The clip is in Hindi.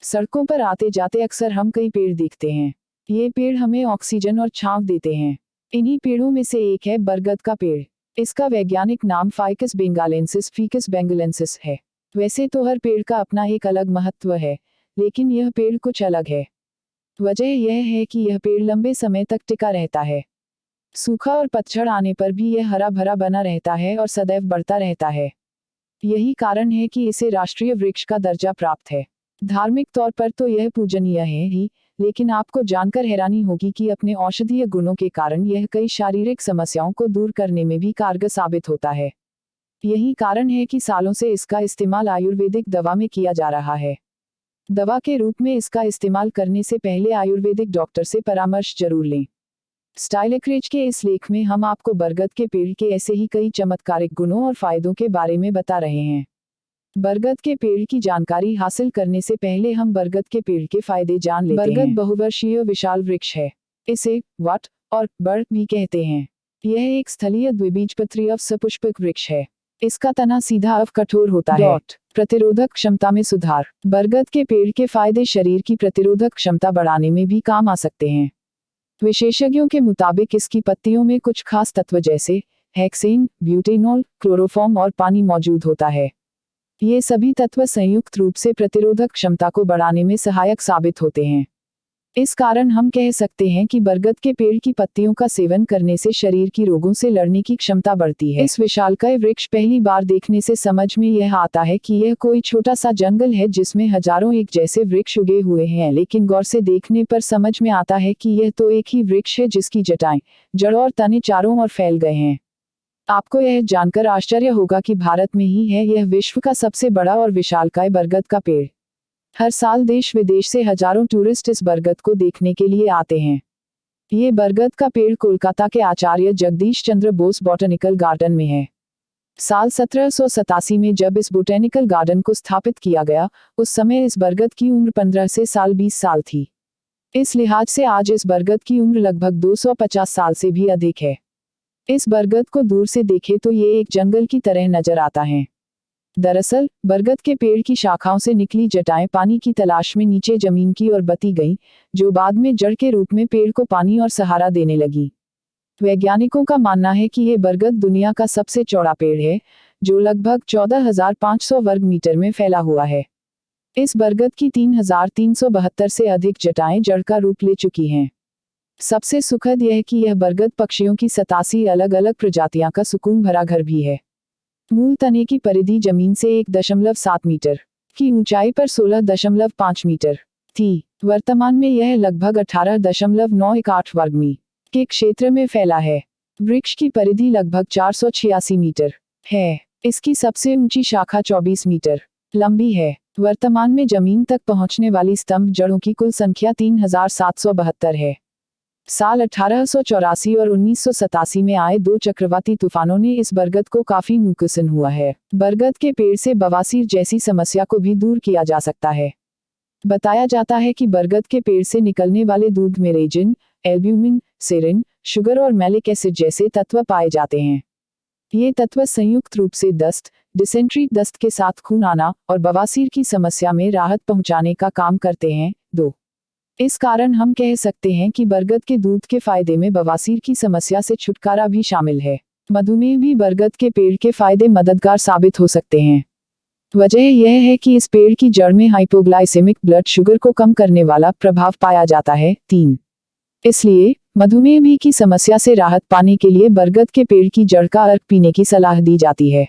सड़कों पर आते जाते अक्सर हम कई पेड़ देखते हैं। ये पेड़ हमें ऑक्सीजन और छांव देते हैं। इन्हीं पेड़ों में से एक है बरगद का पेड़। इसका वैज्ञानिक नाम फाइकस बेंगालेंसिस फीकस बेंगालेंसिस है। वैसे तो हर पेड़ का अपना एक अलग महत्व है, लेकिन यह पेड़ कुछ अलग है। वजह यह है कि यह पेड़ लंबे समय तक टिका रहता है। सूखा और पतझड़ आने पर भी यह हरा भरा बना रहता है और सदैव बढ़ता रहता है। यही कारण है कि इसे राष्ट्रीय वृक्ष का दर्जा प्राप्त है। धार्मिक तौर पर तो यह पूजनीय है ही, लेकिन आपको जानकर हैरानी होगी कि अपने औषधीय गुणों के कारण यह कई शारीरिक समस्याओं को दूर करने में भी कारगर साबित होता है। यही कारण है कि सालों से इसका इस्तेमाल आयुर्वेदिक दवा में किया जा रहा है। दवा के रूप में इसका इस्तेमाल करने से पहले आयुर्वेदिक डॉक्टर से परामर्श जरूर लें। स्टाइलक्रेज के इस लेख में हम आपको बरगद के पेड़ के ऐसे ही कई चमत्कारिक गुणों और फायदों के बारे में बता रहे हैं। बरगद के पेड़ की जानकारी हासिल करने से पहले हम बरगद के पेड़ के फायदे जान लेते हैं। बरगद बहुवर्षीय विशाल वृक्ष है। इसे वट और बड़ भी कहते हैं। यह एक स्थलीय द्विबीजपत्री सपुष्पक वृक्ष है। इसका तना सीधा और कठोर होता है। प्रतिरोधक क्षमता में सुधार। बरगद के पेड़ के फायदे शरीर की प्रतिरोधक क्षमता बढ़ाने में भी काम आ सकते हैं। विशेषज्ञों के मुताबिक इसकी पत्तियों में कुछ खास तत्व जैसे हेक्सेन, ब्यूटेनॉल, क्लोरोफॉर्म और पानी मौजूद होता है। ये सभी तत्व संयुक्त रूप से प्रतिरोधक क्षमता को बढ़ाने में सहायक साबित होते हैं। इस कारण हम कह सकते हैं कि बरगद के पेड़ की पत्तियों का सेवन करने से शरीर की रोगों से लड़ने की क्षमता बढ़ती है। इस विशालकाय वृक्ष पहली बार देखने से समझ में यह आता है कि यह कोई छोटा सा जंगल है जिसमें हजारों एक जैसे वृक्ष उगे हुए हैं, लेकिन गौर से देखने पर समझ में आता है कि यह तो एक ही वृक्ष है जिसकी जटाएं, जड़ और तने चारों ओर फैल गए हैं। आपको यह जानकर आश्चर्य होगा कि भारत में ही है यह विश्व का सबसे बड़ा और विशालकाय बरगद का पेड़। हर साल देश विदेश से हजारों टूरिस्ट इस बरगद को देखने के लिए आते हैं। ये बरगद का पेड़ कोलकाता के आचार्य जगदीश चंद्र बोस बॉटनिकल गार्डन में है। साल 1787 में जब इस बोटेनिकल गार्डन को स्थापित किया गया, उस समय इस बरगद की उम्र 15 से 20 साल थी। इस लिहाज से आज इस बरगद की उम्र लगभग 250 साल से भी अधिक है। इस बरगद को दूर से देखे तो ये एक जंगल की तरह नजर आता है। दरअसल बरगद के पेड़ की शाखाओं से निकली जटाएं पानी की तलाश में नीचे जमीन की ओर बती गईं, जो बाद में जड़ के रूप में पेड़ को पानी और सहारा देने लगी। वैज्ञानिकों का मानना है कि ये बरगद दुनिया का सबसे चौड़ा पेड़ है, जो लगभग 14,500 वर्ग मीटर में फैला हुआ है। इस बरगद की 3,372 से अधिक जटाएं जड़ का रूप ले चुकी हैं। सबसे सुखद यह कि यह बरगद पक्षियों की 87 अलग अलग प्रजातियां का सुकून भरा घर भी है। मूल तने की परिधि जमीन से 1.7 मीटर की ऊंचाई पर 16.5 मीटर थी। वर्तमान में यह लगभग 18.918 वर्ग मील के क्षेत्र में फैला है। वृक्ष की परिधि लगभग 486 मीटर है। इसकी सबसे ऊंची शाखा 24 मीटर लंबी है। वर्तमान में जमीन तक पहुंचने वाली स्तंभ जड़ों की कुल संख्या 3,772 है। साल 1884 और 1987 में आए 2 चक्रवाती तूफानों ने इस बरगद को काफी नुकसान हुआ है। बरगद के पेड़ से बवासीर जैसी समस्या को भी दूर किया जा सकता है। बताया जाता है कि बरगद के पेड़ से निकलने वाले दूध में रेजिन, एल्ब्यूमिन, सेरिन, शुगर और मैलिक एसिड जैसे तत्व पाए जाते हैं। ये तत्व संयुक्त रूप से दस्त, डिसेंट्री दस्त के साथ खून आना और बवासीर की समस्या में राहत पहुंचाने का काम करते हैं। 2 इस कारण हम कह सकते हैं कि बरगद के दूध के फायदे में बवासीर की समस्या से छुटकारा भी शामिल है। मधुमेह भी बरगद के पेड़ के फायदे मददगार साबित हो सकते हैं। वजह यह है कि इस पेड़ की जड़ में हाइपोग्लाइसेमिक ब्लड शुगर को कम करने वाला प्रभाव पाया जाता है। 3 इसलिए मधुमेह भी की समस्या से राहत पाने के लिए बरगद के पेड़ की जड़ का अर्क पीने की सलाह दी जाती है।